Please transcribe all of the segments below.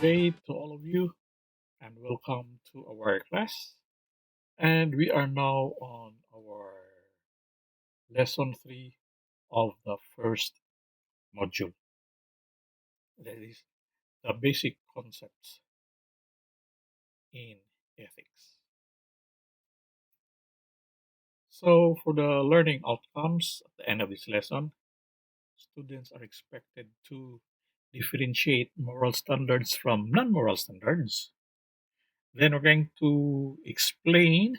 day to all of you, and welcome to our class. And we are now on our lesson 3 of the first module. That is the basic concepts in ethics. So, for the learning outcomes at the end of this lesson, students are expected to differentiate moral standards from non moral standards. Then we're going to explain,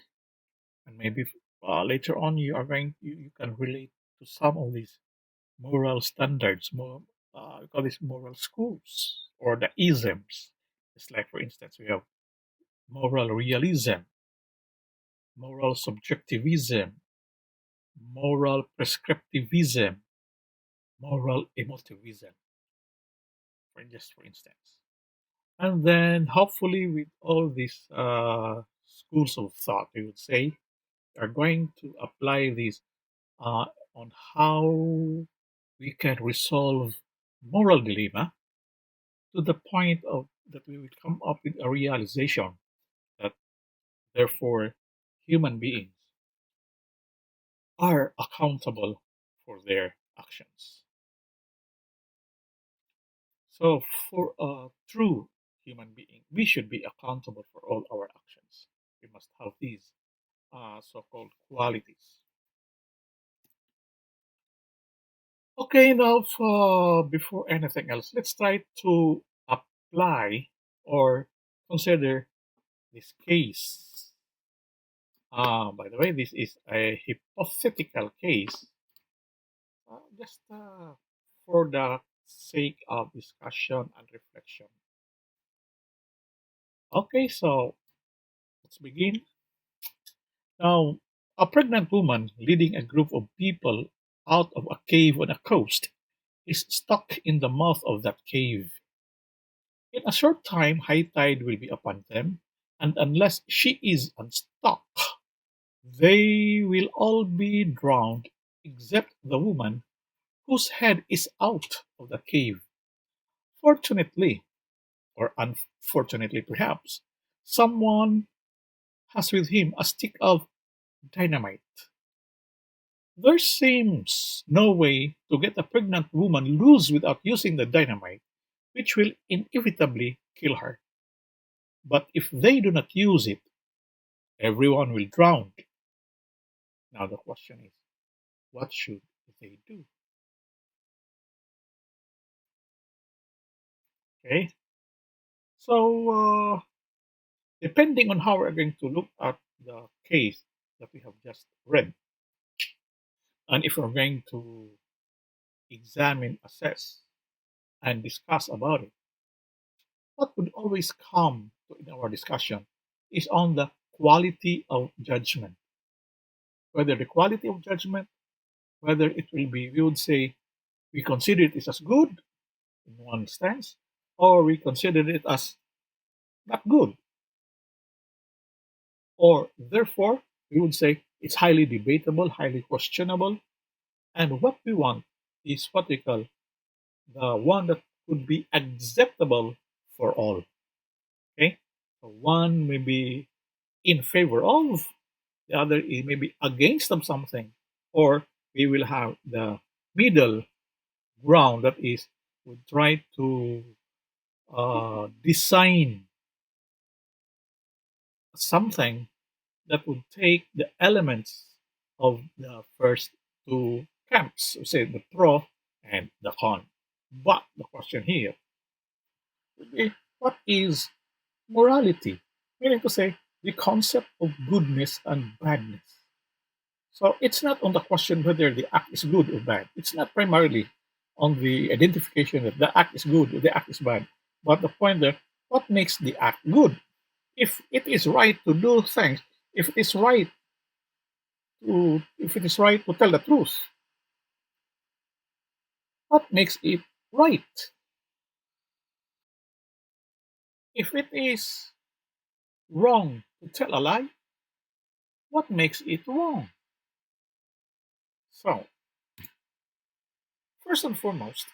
and maybe later on you can relate to some of these moral standards, we call this moral schools or the isms. It's like, for instance, we have moral realism, moral subjectivism, moral prescriptivism, moral emotivism, for instance. And then, hopefully, with all these schools of thought, we would say, are going to apply this uh, on how we can resolve moral dilemma to the point of that we will come up with a realization that therefore human beings are accountable for their actions. So for a true human being, we should be accountable for all our actions. We must have these so-called qualities. Okay, now before anything else, let's try to apply or consider this case. By the way, this is a hypothetical case, just for the sake of discussion and reflection. Okay, so let's begin. Now, a pregnant woman leading a group of people out of a cave on a coast is stuck in the mouth of that cave. In a short time, high tide will be upon them, and unless she is unstuck, they will all be drowned except the woman whose head is out of the cave. Fortunately, or unfortunately perhaps, someone has with him a stick of dynamite. There seems no way to get a pregnant woman loose without using the dynamite, which will inevitably kill her. But if they do not use it, everyone will drown. Now the question is, what should they do? Okay, so depending on how we're going to look at the case that we have just read, and if we're going to examine, assess, and discuss about it, what would always come in our discussion is on the quality of judgment. Whether the quality of judgment, whether it will be, we would say, we consider it as good in one stance, or we consider it as not good, or therefore we would say it's highly debatable, highly questionable, and what we want is what we call the one that could be acceptable for all. Okay, so one may be in favor of, the other is maybe against of something, or we will have the middle ground that is we try to design something that would take the elements of the first two camps, say the pro and the con. But the question here would be, what is morality? Meaning to say, the concept of goodness and badness. So it's not on the question whether the act is good or bad. It's not primarily on the identification that the act is good or the act is bad. But the point there, what makes the act good? If it is right to do things, if it is right to tell the truth, what makes it right? If it is wrong to tell a lie, what makes it wrong? So, first and foremost,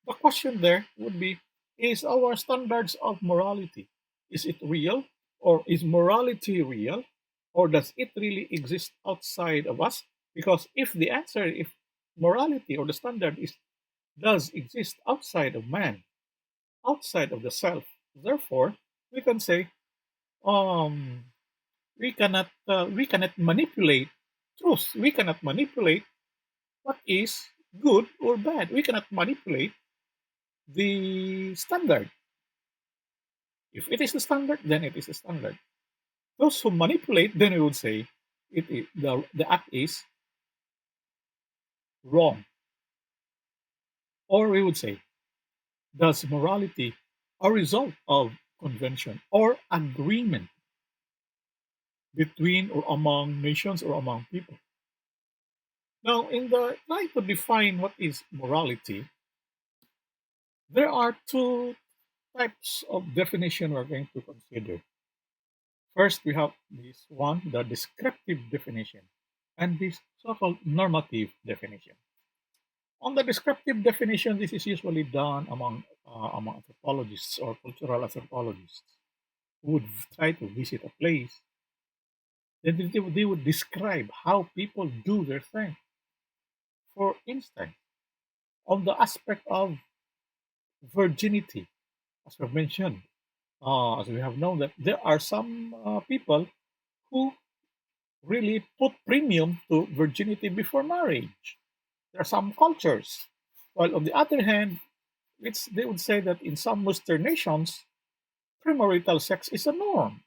the question there would be, is our standards of morality. Is it real? Or is morality real? Or does it really exist outside of us? Because if morality or the standard is does exist outside of man, outside of the self, therefore we can say um we cannot manipulate truth. We cannot manipulate what is good or bad. We cannot manipulate the standard. If it is the standard, then it is the standard. Those who manipulate, then we would say the act is wrong. Or we would say, does morality a result of convention or agreement between or among nations or among people? Now, in the trying to define what is morality, there are two types of definition we're going to consider. First, we have this one, the descriptive definition, and this so-called normative definition. On the descriptive definition, this is usually done among anthropologists or cultural anthropologists who would try to visit a place. Then they would describe how people do their thing. For instance, on the aspect of virginity, as we've mentioned, as we have known that there are some people who really put premium to virginity before marriage. There are some cultures. While on the other hand, they would say that in some Western nations, premarital sex is a norm.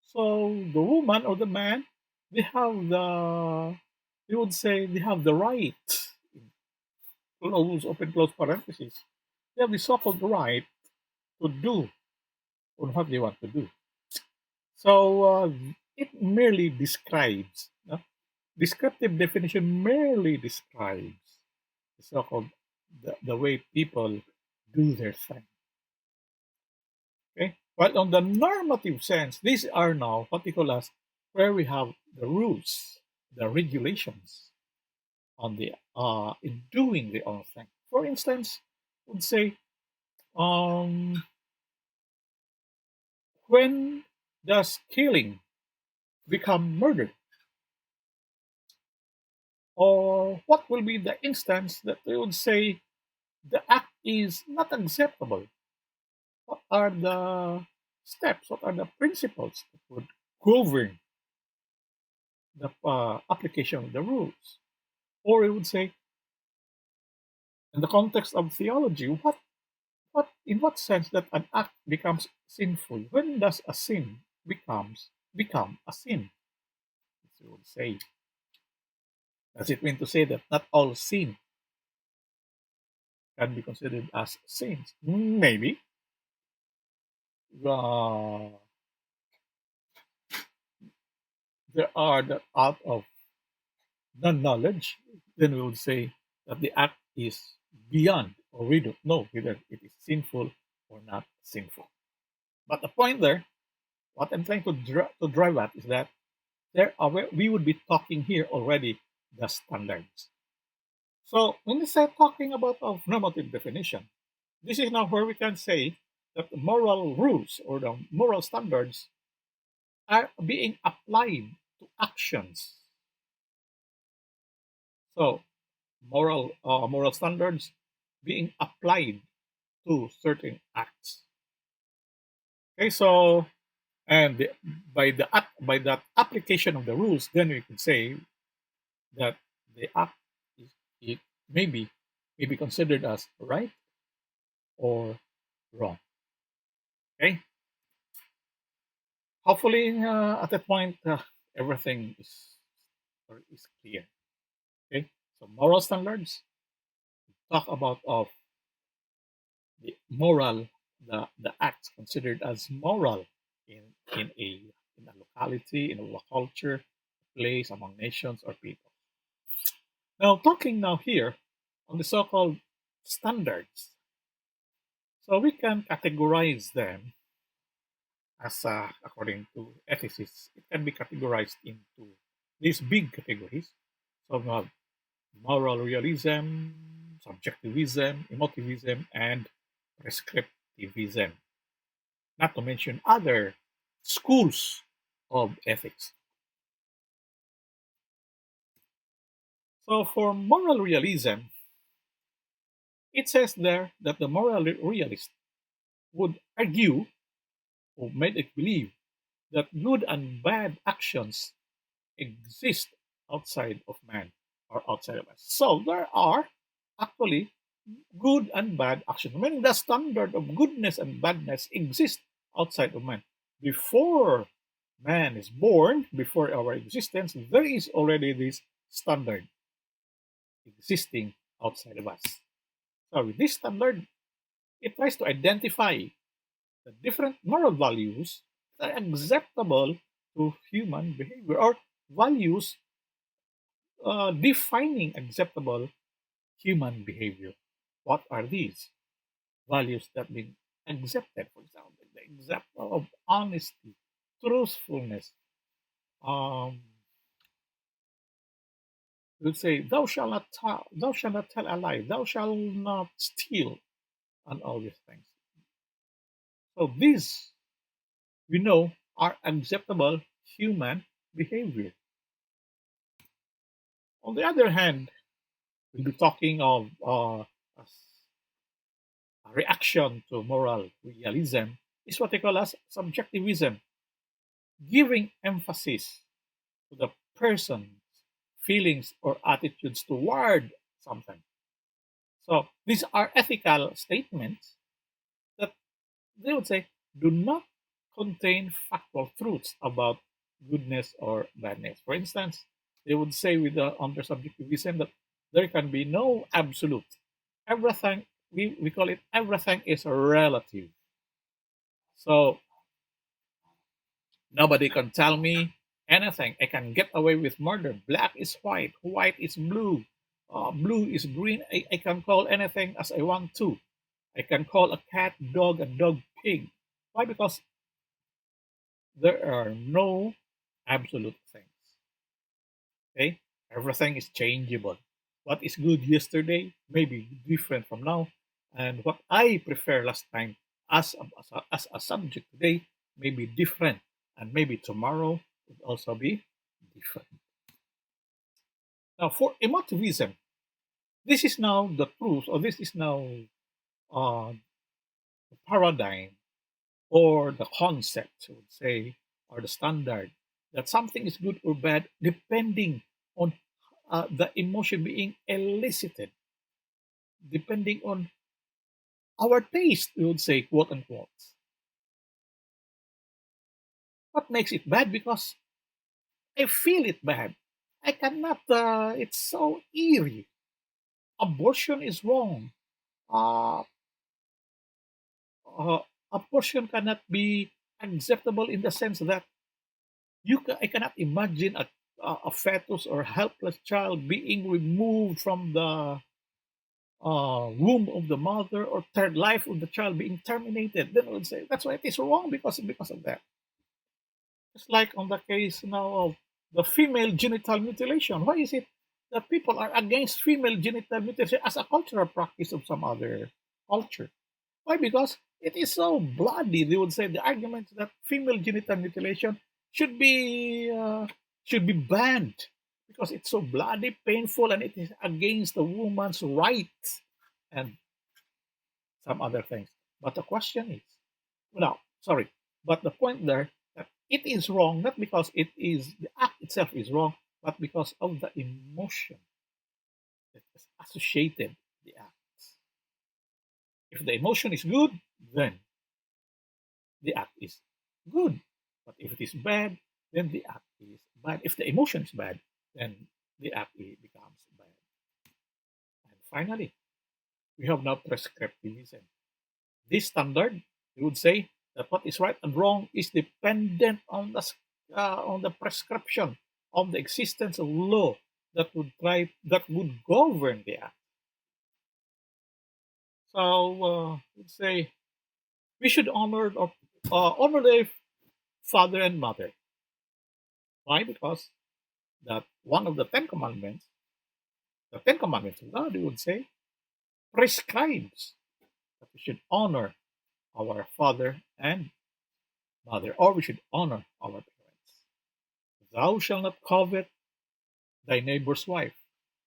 So the woman or the man, they have the, they would say they have the right, close, open, close parentheses. They have the so-called right to do on what they want to do. So it merely describes, no? Descriptive definition merely describes the so-called the way people do their thing. Okay. While on the normative sense, these are now what we call as where we have the rules, the regulations on the in doing the own thing. For instance, would say um, when does killing become murder? Or what will be the instance that we would say the act is not acceptable? What are the steps? What are the principles that would govern the application of the rules? Or we would say, in the context of theology, in what sense that an act becomes sinful? When does a sin become a sin? As we would say, does it mean to say that not all sin can be considered as sins? Maybe. Uh, there are that out of non-knowledge, then we would say that the act is beyond, or we don't know whether it is sinful or not sinful. But the point there, what I'm trying to drive at is that we would be talking here already the standards. So when we start talking about of normative definition, this is now where we can say that the moral rules or the moral standards are being applied to actions. So moral standards being applied to certain acts. Okay, so and by that application of the rules, then we can say that the act is it may be considered as right or wrong. Okay, hopefully at that point everything is clear. Okay, so moral standards talk about of the moral the acts considered as moral in a locality, in a culture, place, among nations or people. Now talking now here on the so-called standards, so we can categorize them as according to ethicists, it can be categorized into these big categories. So we have moral realism, subjectivism, emotivism, and prescriptivism, not to mention other schools of ethics. So, for moral realism, it says there that the moral realist would argue or made it believe that good and bad actions exist outside of man or outside of us. So there are actually good and bad actions. Meaning the standard of goodness and badness exists outside of man. Before man is born, before our existence, there is already this standard existing outside of us. So with this standard, it tries to identify the different moral values that are acceptable to human behavior or values defining acceptable human behavior. What are these values that being accepted? For example, the example of honesty, truthfulness. Um, we'll say, thou shalt not tell a lie, thou shalt not steal, and all these things. So these we know are acceptable human behavior. On the other hand, we'll be talking of a reaction to moral realism is what they call as subjectivism, giving emphasis to the person's feelings or attitudes toward something. So these are ethical statements that they would say do not contain factual truths about goodness or badness. For instance, they would say with under subjectivism that there can be no absolute. Everything we call it everything is relative. So nobody can tell me anything. I can get away with murder. Black is white, white is blue, blue is green. I can call anything as I want to. I can call a cat dog and dog pig. Why? Because there are no absolute things. Okay? Everything is changeable. What is good yesterday may be different from now. And what I prefer last time as a subject today may be different. And maybe tomorrow would also be different. Now, for emotivism, this is now the truth, or this is now the paradigm or the concept, I would say, or the standard that something is good or bad depending on the emotion being elicited, depending on our taste, we would say, quote unquote. What makes it bad? Because I feel it bad. I cannot, it's so eerie. Abortion is wrong. Uh, uh, Abortion cannot be acceptable in the sense that I cannot imagine a fetus or helpless child being removed from the womb of the mother or third life of the child being terminated. Then I would say that's why it is wrong because of that. It's like on the case now of the female genital mutilation. Why is it that people are against female genital mutilation as a cultural practice of some other culture? Why? Because it is so bloody. They would say the argument that female genital mutilation should be uh, should be banned because it's so bloody, painful, and it is against the woman's rights and some other things. But the question is, no, sorry, but the point there that it is wrong not because it is the act itself is wrong, but because of the emotion that is associated with the act. If the emotion is good, then the act is good. But if it is bad, then the act is bad. If the emotion is bad, then the act becomes bad. And finally, we have now prescriptivism. This standard, we would say that what is right and wrong is dependent on the prescription of the existence of law that would govern the act. So we'd say we should honor the father and mother. Why? Because that one of the Ten Commandments of God, we would say, prescribes that we should honor our father and mother, or we should honor our parents. Thou shalt not covet thy neighbor's wife.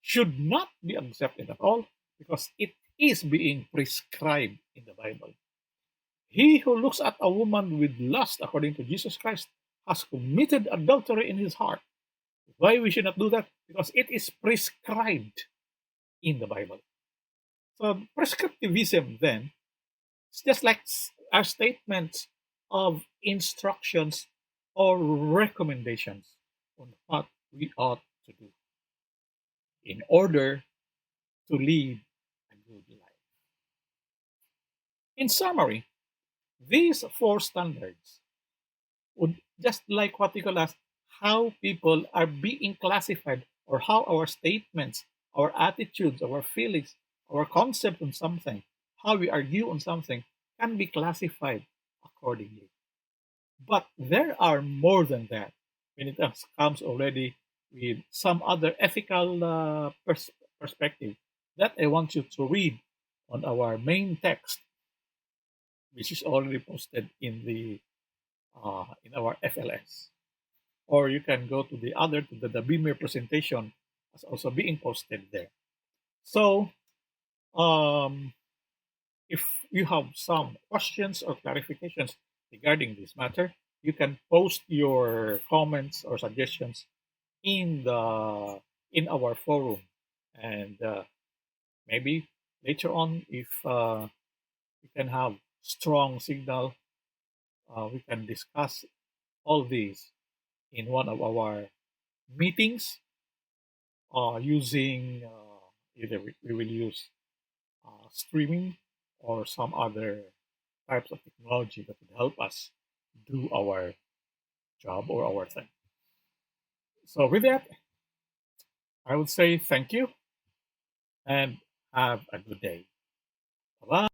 Should not be accepted at all because it is being prescribed in the Bible. He who looks at a woman with lust, according to Jesus Christ, has committed adultery in his heart. Why we should not do that? Because it is prescribed in the Bible. So prescriptivism then is just like our statements of instructions or recommendations on what we ought to do in order to lead a good life. In summary, these four standards would just like what you call as how people are being classified or how our statements, our attitudes, our feelings, our concept on something, how we argue on something can be classified accordingly. But there are more than that when it comes already with some other ethical perspective that I want you to read on our main text, which is already posted in our FLS. Or you can go to the Beamer presentation as also being posted there. So um, if you have some questions or clarifications regarding this matter, you can post your comments or suggestions in our forum, and maybe later on, if we can have strong signal, we can discuss all these in one of our meetings using either we will use streaming or some other types of technology that would help us do our job or our thing. So, with that, I would say thank you and have a good day. Bye bye.